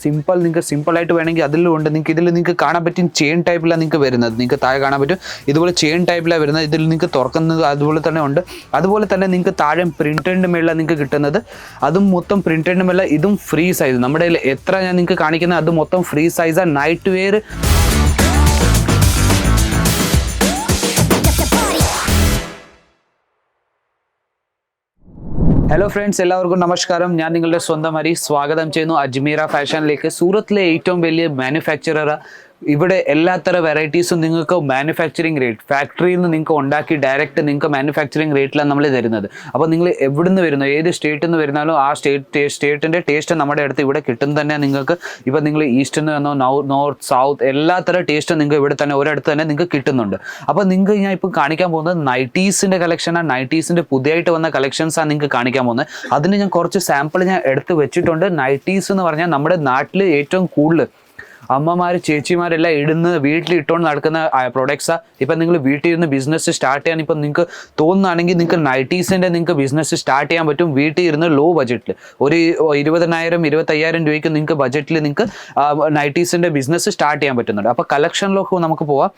Simple നിങ്ങൾക്ക് സിമ്പിളായിട്ട് വേണമെങ്കിൽ അതിലും ഉണ്ട്. നിങ്ങൾക്ക് ഇതിൽ നിങ്ങൾക്ക് കാണാൻ പറ്റും ചെയിൻ ടൈപ്പിലാണ് നിങ്ങൾക്ക് വരുന്നത്. നിങ്ങൾക്ക് താഴെ കാണാൻ പറ്റും ഇതുപോലെ ചെയിൻ ടൈപ്പിലാണ് വരുന്നത്. ഇതിൽ നിങ്ങൾക്ക് തുറക്കുന്നത് അതുപോലെ തന്നെ ഉണ്ട്. അതുപോലെ തന്നെ നിങ്ങൾക്ക് താഴെ പ്രിൻറ്റഡിൻ്റെ മേളിലാണ് നിങ്ങൾക്ക് കിട്ടുന്നത്. അതും മൊത്തം പ്രിൻറ്റഡിൻ്റെ മേളിൽ ഇതും ഫ്രീ സൈസ്. നമ്മുടെ കയ്യിൽ എത്ര ഞാൻ നിങ്ങൾക്ക് കാണിക്കുന്നത് അത് മൊത്തം ഫ്രീ സൈസാണ്. നൈറ്റ് വെയർ ഹലോ ഫ്രണ്ട്സ്, എല്ലാവർക്കും നമസ്കാരം. ഞാൻ നിങ്ങളുടെ സ്വന്തം ഹരി സ്വാഗതം ചെയ്യുന്നു അജ്മീറ ഫാഷനിലേക്ക്. സൂറത്തിലെ ഏറ്റവും വലിയ മാനുഫാക്ചറർ. ഇവിടെ എല്ലാത്തരം വെറൈറ്റീസും നിങ്ങൾക്ക് മാനുഫാക്ചറിങ് റേറ്റ് ഫാക്ടറിയിൽ നിന്ന് നിങ്ങൾക്ക് ഉണ്ടാക്കി ഡയറക്റ്റ് നിങ്ങൾക്ക് മാനുഫാക്ചറിങ് റേറ്റിലാണ് നമ്മൾ തരുന്നത്. അപ്പോൾ നിങ്ങൾ എവിടെ നിന്ന് വരുന്നോ, ഏത് സ്റ്റേറ്റിൽ നിന്ന് വരുന്നാലും ആ സ്റ്റേറ്റിൻ്റെ ടേസ്റ്റ് നമ്മുടെ അടുത്ത് ഇവിടെ കിട്ടും തന്നെ. നിങ്ങൾക്ക് ഇപ്പോൾ നിങ്ങൾ ഈസ്റ്റിൽ നിന്ന് വന്നോ നോർത്ത് സൗത്ത് എല്ലാത്തരം ടേസ്റ്റും നിങ്ങൾക്ക് ഇവിടെ തന്നെ ഒരിടത്ത് തന്നെ നിങ്ങൾക്ക് കിട്ടുന്നുണ്ട്. അപ്പോൾ നിങ്ങൾക്ക് ഞാൻ ഇപ്പോൾ കാണിക്കാൻ പോകുന്നത് നൈറ്റീസിൻ്റെ കളക്ഷനാണ്. നൈറ്റീസിൻ്റെ പുതിയതായിട്ട് വന്ന കളക്ഷൻസാണ് നിങ്ങൾക്ക് കാണിക്കാൻ പോകുന്നത്. അതിന് ഞാൻ കുറച്ച് സാമ്പിൾ ഞാൻ എടുത്ത് വെച്ചിട്ടുണ്ട്. നൈറ്റീസ് എന്ന് പറഞ്ഞാൽ നമ്മുടെ നാട്ടിൽ ഏറ്റവും കൂടുതൽ അമ്മമാർ ചേച്ചിമാരെല്ലാം ഇടുന്നത് വീട്ടിൽ ഇട്ടുകൊണ്ട് നടക്കുന്ന പ്രൊഡക്ട്സാണ്. ഇപ്പം നിങ്ങൾ വീട്ടിൽ ഇരുന്ന് ബിസിനസ് സ്റ്റാർട്ട് ചെയ്യാൻ ഇപ്പം നിങ്ങൾക്ക് തോന്നുകയാണെങ്കിൽ നിങ്ങൾക്ക് നൈറ്റീസിൻ്റെ നിങ്ങൾക്ക് ബിസിനസ് സ്റ്റാർട്ട് ചെയ്യാൻ പറ്റും. വീട്ടിൽ ഇരുന്ന് ലോ ബഡ്ജറ്റിൽ ഒരു 20,000-25,000 രൂപയ്ക്ക് നിങ്ങൾക്ക് ബഡ്ജറ്റിൽ നിങ്ങൾക്ക് നൈറ്റീസിൻ്റെ ബിസിനസ് സ്റ്റാർട്ട് ചെയ്യാൻ പറ്റുന്നുണ്ട്. അപ്പോൾ കളക്ഷനിലൊക്കെ നമുക്ക് പോവാം.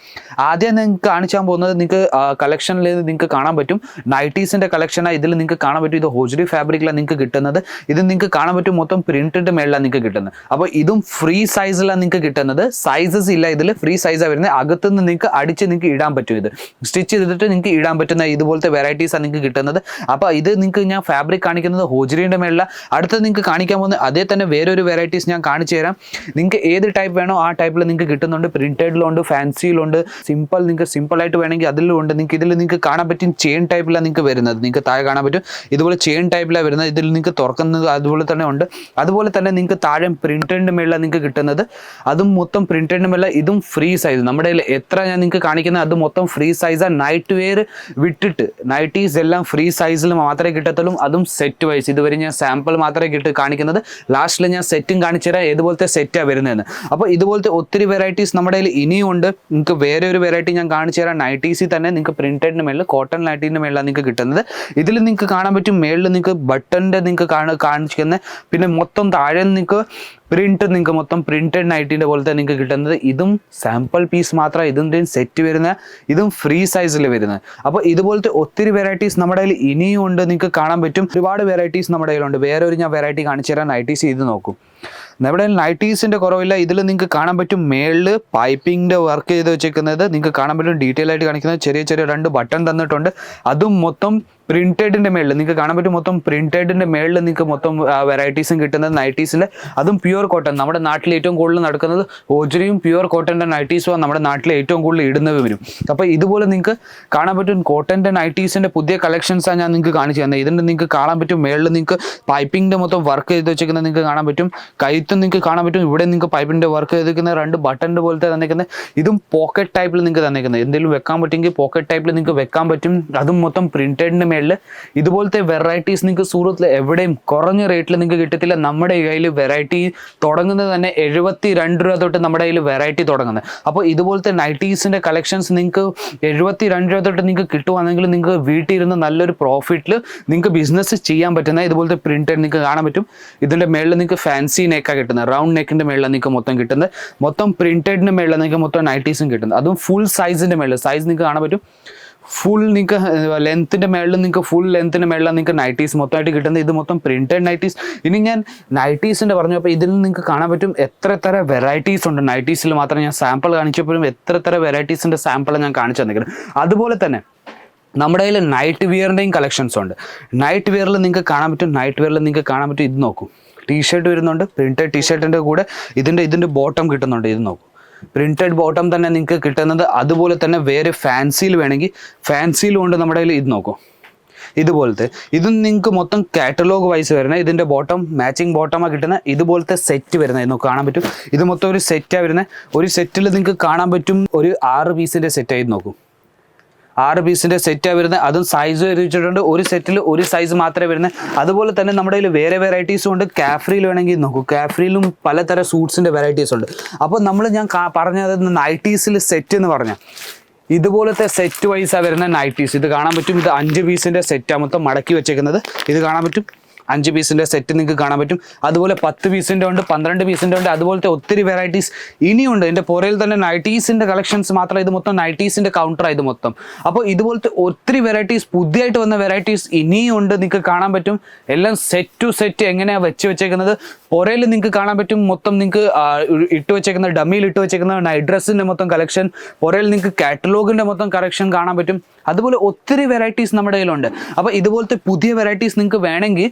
ആദ്യം നിങ്ങൾക്ക് കാണിച്ചാൽ പോകുന്നത് നിങ്ങൾക്ക് കളക്ഷനിൽ നിങ്ങൾക്ക് കാണാൻ പറ്റും നൈറ്റീസിൻ്റെ കളക്ഷനാണ്. ഇതിൽ നിങ്ങൾക്ക് കാണാൻ പറ്റും ഇത് ഹോജറി ഫാബ്രിക്കിലാണ് നിങ്ങൾക്ക് കിട്ടുന്നത്. ഇത് നിങ്ങൾക്ക് കാണാൻ പറ്റും മൊത്തം പ്രിൻറ്റിൻ്റെ മേളിലാണ് നിങ്ങൾക്ക് കിട്ടുന്നത്. അപ്പോൾ ഇതും ഫ്രീ സൈസിലാണ് നിങ്ങൾക്ക് കിട്ടുന്നത്. സൈസസ് ഇല്ല, ഇതിൽ ഫ്രീ സൈസാണ് വരുന്നത്. അകത്തുനിന്ന് നിങ്ങൾക്ക് അടിച്ച് നിങ്ങൾക്ക് ഇടാൻ പറ്റും. ഇത് സ്റ്റിച്ച് ചെയ്തിട്ട് നിങ്ങൾക്ക് ഇടാൻ പറ്റുന്ന ഇതുപോലത്തെ വെറൈറ്റീസാണ് നിങ്ങൾക്ക് കിട്ടുന്നത്. അപ്പോൾ ഇത് നിങ്ങൾക്ക് ഞാൻ ഫാബ്രിക് കാണിക്കുന്നത് ഹോജറിൻ്റെ മേളിലാണ്. അടുത്തത് നിങ്ങൾക്ക് കാണിക്കാൻ പോകുന്നത് അതേ തന്നെ വേറൊരു വെറൈറ്റീസ് ഞാൻ കാണിച്ചു തരാം. നിങ്ങൾക്ക് ഏത് ടൈപ്പ് വേണോ ആ ടൈപ്പിൽ നിങ്ങൾക്ക് കിട്ടുന്നുണ്ട്. പ്രിൻറ്റഡിലുണ്ട്, ഫാൻസിയിലുണ്ട്, സിമ്പിൾ നിങ്ങൾക്ക് സിമ്പിളായിട്ട് വേണമെങ്കിൽ അതിലും ഉണ്ട്. നിങ്ങൾക്ക് ഇതിൽ നിങ്ങൾക്ക് കാണാൻ പറ്റും ചെയിൻ ടൈപ്പിലാണ് നിങ്ങൾക്ക് വരുന്നത്. നിങ്ങൾക്ക് താഴെ കാണാൻ പറ്റും ഇതുപോലെ ചെയിൻ ടൈപ്പിലാണ് വരുന്നത്. ഇതിൽ നിങ്ങൾക്ക് തുറക്കുന്നത് അതുപോലെ തന്നെ ഉണ്ട്. അതുപോലെ തന്നെ നിങ്ങൾക്ക് താഴെ പ്രിൻറ്റഡിൻ്റെ മേളിലാണ് നിങ്ങൾക്ക് കിട്ടുന്നത്. അതും മൊത്തം പ്രിൻറ്റഡിൻ്റെ മേലെ ഇതും ഫ്രീ സൈസ്. നമ്മുടെ കയ്യിൽ എത്ര ഞാൻ നിങ്ങൾക്ക് കാണിക്കുന്നത് അത് മൊത്തം ഫ്രീ സൈസാണ്. നൈറ്റ് വെയർ വിട്ടിട്ട് നൈറ്റീസ് എല്ലാം ഫ്രീ സൈസിൽ മാത്രമേ കിട്ടത്തുള്ളൂ. അതും സെറ്റ് വൈസ്. ഇതുവരെ ഞാൻ സാമ്പിൾ മാത്രമേ കാണിക്കുന്നത്. ലാസ്റ്റിൽ ഞാൻ സെറ്റും കാണിച്ചു തരാം ഏതുപോലത്തെ സെറ്റാണ് വരുന്നതെന്ന്. അപ്പോൾ ഇതുപോലത്തെ ഒത്തിരി വെറൈറ്റീസ് നമ്മുടെ കയ്യിൽ ഇനിയും ഉണ്ട്. നിങ്ങൾക്ക് വേറെ ഒരു വെറൈറ്റി ഞാൻ കാണിച്ചു തരാം. നൈറ്റീസിൽ തന്നെ നിങ്ങൾക്ക് പ്രിൻറ്റഡിൻ്റെ മേളിൽ കോട്ടൺ നൈറ്റീൻ്റെ മേളിലാണ് നിങ്ങൾക്ക് കിട്ടുന്നത്. ഇതിൽ നിങ്ങൾക്ക് കാണാൻ പറ്റും മേളിൽ നിങ്ങൾക്ക് ബട്ടൻ്റെ നിങ്ങൾക്ക് കാണിക്കുന്നത്. പിന്നെ മൊത്തം താഴെ നിങ്ങൾക്ക് പ്രിൻറ്റ് നിങ്ങൾക്ക് മൊത്തം പ്രിൻറ്റഡ് നൈറ്റിൻ്റെ പോലത്തെ നിങ്ങൾക്ക് കിട്ടുന്നത്. ഇതും സാമ്പിൾ പീസ് മാത്രമാണ് ഇതിൻ്റെയും സെറ്റ് വരുന്നത്. ഇതും ഫ്രീ സൈസിൽ വരുന്നത്. അപ്പോൾ ഇതുപോലത്തെ ഒത്തിരി വെറൈറ്റീസ് നമ്മുടെ കയ്യിൽ ഇനിയും ഉണ്ട്. നിങ്ങൾക്ക് കാണാൻ പറ്റും ഒരുപാട് വെറൈറ്റീസ് നമ്മുടെ കയ്യിലുണ്ട്. വേറെ ഒരു ഞാൻ വെറൈറ്റി കാണിച്ചു തരാം. നൈറ്റീസ് ഇത് നോക്കും. നമ്മുടെ നൈറ്റീസിൻ്റെ കുറവില്ല. ഇതിൽ നിങ്ങൾക്ക് കാണാൻ പറ്റും മേളിൽ പൈപ്പിങ്ങിൻ്റെ വർക്ക് ചെയ്ത് വെച്ചേക്കുന്നത്. നിങ്ങൾക്ക് കാണാൻ പറ്റും ഡീറ്റെയിൽ ആയിട്ട് കാണിക്കുന്നത്. ചെറിയ ചെറിയ 2 ബട്ടൺ തന്നിട്ടുണ്ട്. അതും മൊത്തം പ്രിൻറ്റഡിൻ്റെ മേളിൽ നിങ്ങൾക്ക് കാണാൻ പറ്റും. മൊത്തം പ്രിൻറ്റഡിൻ്റെ മേളിൽ നിങ്ങൾക്ക് മൊത്തം വെറൈറ്റീസും കിട്ടുന്നത് നൈറ്റീസിൽ. അതും പ്യുവർ കോട്ടൺ. നമ്മുടെ നാട്ടിൽ ഏറ്റവും കൂടുതൽ നടക്കുന്നത് ഹോജറിയും പ്യുവർ കോട്ടൻ്റെ നൈറ്റീസും നമ്മുടെ നാട്ടിൽ ഏറ്റവും കൂടുതൽ ഇടുന്നത് വരും. അപ്പോൾ ഇതുപോലെ നിങ്ങൾക്ക് കാണാൻ പറ്റും കോട്ടൻ്റെ നൈറ്റീസിൻ്റെ പുതിയ കളക്ഷൻസാണ് ഞാൻ നിങ്ങൾക്ക് കാണിച്ചു തന്നത്. ഇതിൻ്റെ നിങ്ങൾക്ക് കാണാൻ പറ്റും മേളിൽ നിങ്ങൾക്ക് പൈപ്പിങ്ങിൻ്റെ മൊത്തം വർക്ക് ചെയ്ത് വെച്ചേക്കുന്നത് നിങ്ങൾക്ക് കാണാൻ പറ്റും. കൈത്തും നിങ്ങൾക്ക് കാണാൻ പറ്റും. ഇവിടെ നിങ്ങൾക്ക് പൈപ്പിൻ്റെ വർക്ക് ചെയ്തിരിക്കുന്ന 2 ബട്ടൻ്റെ പോലത്തെ തന്നിരിക്കുന്നത്. ഇതും പോക്കറ്റ് ടൈപ്പിൽ നിങ്ങൾക്ക് തന്നിരിക്കുന്നത്. എന്തെങ്കിലും വെക്കാൻ പറ്റുമെങ്കിൽ പോക്കറ്റ് ടൈപ്പിൽ നിങ്ങൾക്ക് വെക്കാൻ പറ്റും. അതും മൊത്തം പ്രിൻറ്റഡിൻ്റെ മേളിൽ. ഇതുപോലത്തെ വെറൈറ്റീസ് നിങ്ങൾക്ക് സൂറത്തിൽ എവിടെയും കുറഞ്ഞ റേറ്റിൽ നിങ്ങൾക്ക് കിട്ടത്തില്ല. നമ്മുടെ കയ്യിൽ വെറൈറ്റി തുടങ്ങുന്നത് തന്നെ 72 രൂപ തൊട്ട് നമ്മുടെ കയ്യിൽ വെറൈറ്റി തുടങ്ങുന്നത്. അപ്പോൾ ഇതുപോലത്തെ നൈറ്റീസിൻ്റെ കളക്ഷൻസ് നിങ്ങൾക്ക് 72 രൂപ തൊട്ട് നിങ്ങൾക്ക് കിട്ടുവാണെങ്കിൽ നിങ്ങൾക്ക് വീട്ടിൽ ഇരുന്ന് നല്ലൊരു പ്രോഫിറ്റിൽ നിങ്ങൾക്ക് ബിസിനസ് ചെയ്യാൻ പറ്റുന്ന ഇതുപോലത്തെ പ്രിൻറ്റഡ് നിങ്ങൾക്ക് കാണാൻ പറ്റും. ഇതിൻ്റെ മേളിൽ നിങ്ങൾക്ക് ഫാൻസി നെക്കാണ് കിട്ടുന്നത്. റൗണ്ട് നെക്കിൻ്റെ മേളിൽ നിങ്ങൾക്ക് മൊത്തം കിട്ടുന്നത്. മൊത്തം പ്രിൻറ്റഡിൻ്റെ മേളിൽ നിങ്ങൾക്ക് മൊത്തം നൈറ്റീസും കിട്ടുന്നത്. അതും ഫുൾ സൈസിൻ്റെ മേളിൽ സൈസ് നിങ്ങൾക്ക് കാണാൻ പറ്റും. ഫുൾ നിങ്ങൾക്ക് ലെങ്ത്തിൻ്റെ മേളിൽ നിങ്ങൾക്ക് ഫുൾ ലെങ്ത്തിൻ്റെ മേളിലാണ് നിങ്ങൾക്ക് നൈറ്റീസ് മൊത്തമായിട്ട് കിട്ടുന്നത്. ഇത് മൊത്തം പ്രിൻറ്റഡ് നൈറ്റീസ്. ഇനി ഞാൻ നൈറ്റീസിൻ്റെ പറഞ്ഞു. അപ്പോൾ ഇതിൽ നിങ്ങൾക്ക് കാണാൻ പറ്റും എത്ര വെറൈറ്റീസ് ഉണ്ട്. നൈറ്റീസിൽ മാത്രം ഞാൻ സാമ്പിൾ കാണിച്ചപ്പോഴും എത്ര വെറൈറ്റീസിൻ്റെ സാമ്പിൾ ഞാൻ കാണിച്ചു തന്നിരിക്കുന്നത്. അതുപോലെ തന്നെ നമ്മുടെ കയ്യിൽ നൈറ്റ് വിയറിൻ്റെയും കളക്ഷൻസ് ഉണ്ട്. നൈറ്റ് വിയറിൽ നിങ്ങൾക്ക് കാണാൻ പറ്റും ഇത് നോക്കൂ. ടീഷർട്ട് വരുന്നുണ്ട്. പ്രിൻറ്റഡ് ടീഷർട്ടിൻ്റെ കൂടെ ഇതിൻ്റെ ബോട്ടം കിട്ടുന്നുണ്ട്. ഇത് നോക്കൂ. പ്രിൻറ്റഡ് ബോട്ടം തന്നെ നിങ്ങൾക്ക് കിട്ടുന്നത്. അതുപോലെ തന്നെ വേറെ ഫാൻസിയിൽ വേണമെങ്കിൽ ഫാൻസിയിലും ഉണ്ട് നമ്മുടെ കയ്യിൽ. ഇത് നോക്കൂ. ഇതുപോലത്തെ ഇതും നിങ്ങൾക്ക് മൊത്തം കാറ്റലോഗ് വൈസ് വരുന്നത്. ഇതിൻ്റെ ബോട്ടം മാച്ചിങ് ബോട്ടമാണ് കിട്ടുന്നത്. ഇതുപോലത്തെ സെറ്റ് വരുന്നത് നമുക്ക് കാണാൻ പറ്റും. ഇത് മൊത്തം ഒരു സെറ്റാണ് വരുന്നത്. ഒരു സെറ്റിൽ നിങ്ങൾക്ക് കാണാൻ പറ്റും ഒരു 6 പീസിൻ്റെ സെറ്റായി നോക്കും. 6 പീസിൻ്റെ സെറ്റാണ് വരുന്നത്. അതും സൈസ് വെച്ചിട്ടുണ്ട്. ഒരു സെറ്റിൽ ഒരു സൈസ് മാത്രമേ വരുന്നത്. അതുപോലെ തന്നെ നമ്മുടെ കയ്യിൽ വേറെ വെറൈറ്റീസും ഉണ്ട്. കാഫ്രിയിൽ വേണമെങ്കിൽ നോക്കൂ. കാഫ്രിയിലും പലതരം സൂട്ട്സിൻ്റെ വെറൈറ്റീസ് ഉണ്ട്. അപ്പോൾ ഞാൻ പറഞ്ഞത് നൈറ്റീസിൽ സെറ്റ് എന്ന് പറഞ്ഞാൽ ഇതുപോലത്തെ സെറ്റ് വൈസാണ് വരുന്ന നൈറ്റീസ്. ഇത് കാണാൻ പറ്റും. ഇത് 5 പീസിൻ്റെ സെറ്റാണ് മൊത്തം മടക്കി വെച്ചേക്കുന്നത്. ഇത് കാണാൻ പറ്റും. 5 പീസിൻ്റെ സെറ്റ് നിങ്ങൾക്ക് കാണാൻ പറ്റും. അതുപോലെ 10 പീസിൻ്റെ ഉണ്ട്, 12 പീസിൻ്റെ ഉണ്ട്. അതുപോലത്തെ ഒത്തിരി വെറൈറ്റീസ് ഇനിയുണ്ട്. എൻ്റെ പുറയിൽ തന്നെ നൈറ്റീസിൻ്റെ കളക്ഷൻസ് മാത്രമേ, ഇത് മൊത്തം നൈറ്റീസിൻ്റെ കൗണ്ടറാണ് ഇത് മൊത്തം. അപ്പോൾ ഇതുപോലത്തെ ഒത്തിരി വെറൈറ്റീസ്, പുതിയതായിട്ട് വന്ന വെറൈറ്റീസ് ഇനിയും ഉണ്ട്, നിങ്ങൾക്ക് കാണാൻ പറ്റും. എല്ലാം സെറ്റ് ടു സെറ്റ് എങ്ങനെയാണ് വെച്ചേക്കുന്നത് പുറയിൽ നിങ്ങൾക്ക് കാണാൻ പറ്റും. മൊത്തം നിങ്ങൾക്ക് ഇട്ട് വെച്ചേക്കുന്ന, ഡമ്മിയിൽ ഇട്ട് വെച്ചേക്കുന്ന നൈറ്റ് ഡ്രസ്സിൻ്റെ മൊത്തം കളക്ഷൻ, പുറയിൽ നിങ്ങൾക്ക് കാറ്റലോഗിൻ്റെ മൊത്തം കളക്ഷൻ കാണാൻ പറ്റും. അതുപോലെ ഒത്തിരി വെറൈറ്റീസ് നമ്മുടെ കയ്യിലുണ്ട്. അപ്പോൾ ഇതുപോലത്തെ പുതിയ വെറൈറ്റീസ് നിങ്ങൾക്ക് വേണമെങ്കിൽ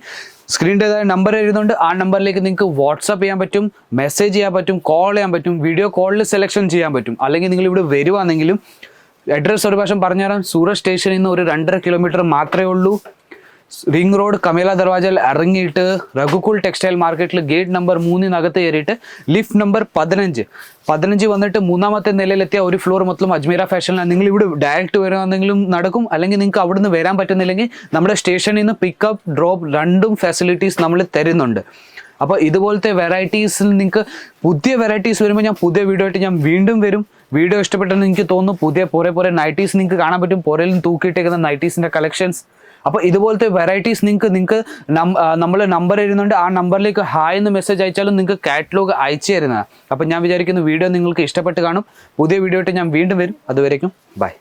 സ്ക്രീനിൻ്റെതായ നമ്പർ എഴുതുന്നുണ്ട്, ആ നമ്പറിലേക്ക് നിങ്ങൾക്ക് വാട്സപ്പ് ചെയ്യാൻ പറ്റും, മെസ്സേജ് ചെയ്യാൻ പറ്റും, കോൾ ചെയ്യാൻ പറ്റും, വീഡിയോ കോളിൽ സെലക്ഷൻ ചെയ്യാൻ പറ്റും. അല്ലെങ്കിൽ നിങ്ങൾ ഇവിടെ വരുവാണെങ്കിലും അഡ്രസ്സ് ഒരു പ്രാവശ്യം പറഞ്ഞുതരാം. സൂറത്ത് സ്റ്റേഷനിൽ നിന്ന് ഒരു 2.5 കിലോമീറ്റർ മാത്രമേ ഉള്ളൂ. റിംഗ് റോഡ് കമേല ദർവാജയിൽ ഇറങ്ങിയിട്ട് രഘുകുൽ ടെക്സ്റ്റൈൽ മാർക്കറ്റിൽ ഗേറ്റ് നമ്പർ 3-നകത്ത് കയറിയിട്ട് ലിഫ്റ്റ് നമ്പർ 15 വന്നിട്ട് 3-ാമത്തെ നിലയിലെത്തിയ ഒരു ഫ്ലോർ മൊത്തം അജ്മീറ ഫാഷനിലാണ്. നിങ്ങൾ ഇവിടെ ഡയറക്റ്റ് വരുവാണെങ്കിലും നടക്കും. അല്ലെങ്കിൽ നിങ്ങൾക്ക് അവിടുന്ന് വരാൻ പറ്റുന്നില്ലെങ്കിൽ നമ്മുടെ സ്റ്റേഷനിൽ നിന്ന് പിക്കപ്പ് ഡ്രോപ്പ് രണ്ടും ഫെസിലിറ്റീസ് നമ്മൾ തരുന്നുണ്ട്. അപ്പോൾ ഇതുപോലത്തെ വെറൈറ്റീസിൽ നിങ്ങൾക്ക് പുതിയ വെറൈറ്റീസ് വരുമ്പോൾ ഞാൻ പുതിയ വീഡിയോ ആയിട്ട് ഞാൻ വീണ്ടും വരും. വീഡിയോ ഇഷ്ടപ്പെട്ടെന്ന് എനിക്ക് തോന്നുന്നു. പുതിയ പോരെ നൈറ്റീസ് നിങ്ങൾക്ക് കാണാൻ പറ്റും, പുറയിൽ നിന്ന് തൂക്കിയിട്ടേക്കുന്ന നൈറ്റീസിൻ്റെ കളക്ഷൻസ്. അപ്പോൾ ഇതുപോലത്തെ വെറൈറ്റീസ് നിങ്ങൾക്ക് നമ്മൾ നമ്പർ എഴുതുന്നുണ്ട്, ആ നമ്പറിലേക്ക് ഹായ് എന്ന് മെസ്സേജ് അയച്ചാലും നിങ്ങൾക്ക് കാറ്റലോഗ് അയച്ചു തരുന്നതാണ്. അപ്പോൾ ഞാൻ വിചാരിക്കുന്നു വീഡിയോ നിങ്ങൾക്ക് ഇഷ്ടപ്പെട്ട് കാണും. പുതിയ വീഡിയോ ആയിട്ട് ഞാൻ വീണ്ടും വരും. അതുവരേക്കും ബൈ.